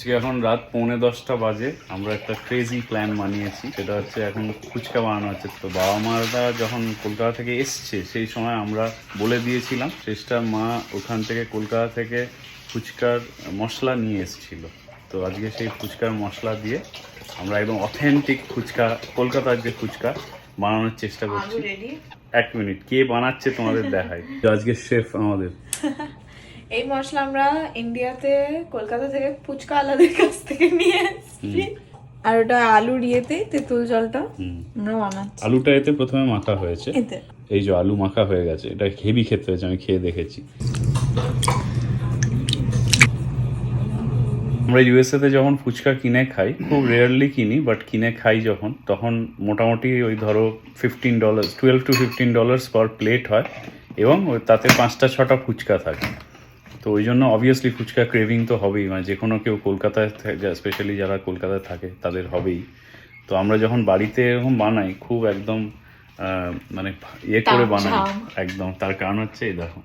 আজকে এখন রাত 9:45 বাজে। আমরা একটা ক্রেজি প্ল্যান বানিয়েছি, সেটা হচ্ছে এখন ফুচকা বানানো হচ্ছে। তো বাবা মারা যখন কলকাতা থেকে এসছে সেই সময় আমরা বলে দিয়েছিলাম, শেষটা মা ওখান থেকে কলকাতা থেকে ফুচকার মশলা নিয়ে এসেছিল। তো আজকে সেই ফুচকার মশলা দিয়ে আমরা একদম অথেন্টিক ফুচকা, কলকাতার যে ফুচকা বানানোর চেষ্টা করছি। এক মিনিট, কে বানাচ্ছে তোমাদের দেখাই। আজকে শেফ আমাদের। এই মশলা আমরা ইন্ডিয়াতে কলকাতা থেকে ফুচকা আলাদের কাছ থেকে নিয়ে এসেছি। আর ওটা আলুর ইয়েতে তেঁতুল জলটা আমরা বানাচ্ছি। আলুটা এতে প্রথমে মাখা হয়েছে, এতে এই যে আলু মাখা হয়ে গেছে। এটা হেভি খেতে হয়েছে, আমি খেয়ে দেখেছি। আমরা ইউএসএতে যখন ফুচকা কিনে খাই, খুব রেয়ারলি কিনি, বাট কিনে খাই যখন, তখন মোটামুটি ওই ধরো $15, $12 to $15 পার প্লেট হয়, এবং ওই তাতে 5-6টা ফুচকা থাকে। তো ওই জন্য অবভিয়াসলি ফুচকা ক্রেভিং তো হবেই, মানে যে কোনো কেউ কলকাতায়, স্পেশালি যারা কলকাতায় থাকে তাদের হবেই। তো আমরা যখন বাড়িতে এরকম বানাই, খুব একদম মানে ইয়ে করে বানাই একদম। তার কারণ হচ্ছে এই দেখো,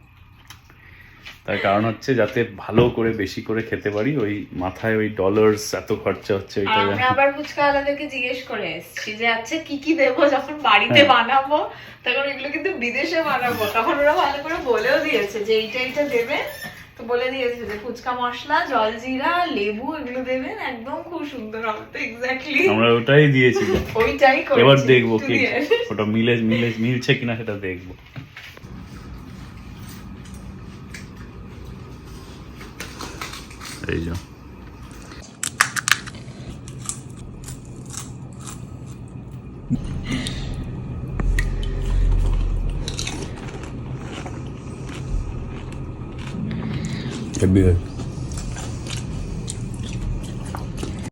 তার কারণ হচ্ছে যাতে ভালো করে বেশি করে খেতে পারি। ওই মাথায় ওই ডলার্স এত খরচা হচ্ছে। আমরা আবার ফুচকা আলাদেরকে জিজ্ঞেস করে এসেছি যে আচ্ছা কি কি দেবো যখন বাড়িতে বানাবো, তখন এগুলো কিন্তু বিদেশে বানাবো, তখন ওরা ভালো করে বলেও দিয়েছে যে এইটা এইটা দেবে। তো বলে দিয়েছে যে ফুচকা মশলা, জলজিরা, লেবু এগুলো দেবেন, একদম খুব সুন্দর হবে। তো এক্স্যাক্টলি আমরা ওটাই দিয়েছি, ওইটাই করেছি। এবার দেখবো কি ওটা মিলছে কিনা সেটা দেখবো। এই যে হেভি